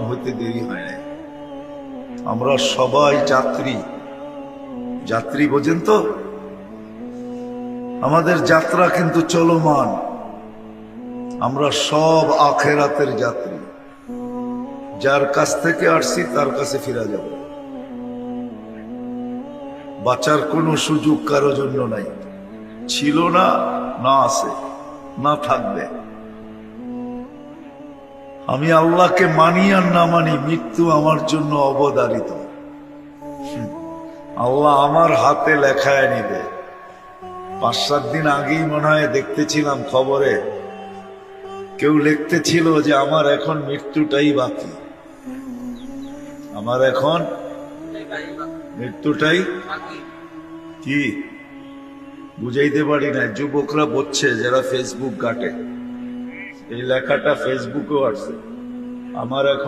হইতে দেরি হয় না। আমরা সবাই যাত্রী। যাত্রী বোঝেন তো? আমাদের যাত্রা কিন্তু চলমান। আমরা সব আখেরাতের যাত্রী। যার কাছ থেকে আসছি তার কাছে ফিরে যাব। বাঁচার কোনো সুযোগ কারো জন্য নাই। ছিল না, না আছে, না থাকবে। আমি আল্লাহকে মানি আর না মানি, মৃত্যু আমার জন্য অবধারিত। আল্লাহ আমার হাতে লেখায় নিবে। 5-7 দিন আগেই মনে হয় দেখতেছিলাম খবরে, কেউ লিখতেছিল যে আমার এখন মৃত্যুটাই বাকি। আমার এখন মৃত্যুটাই কি বুঝাইতে পারি না। যুবকরা বুঝছে যারা ফেসবুক ঘাটে। এই লেখাটা ফেসবুকেও আসছে, আমার এখন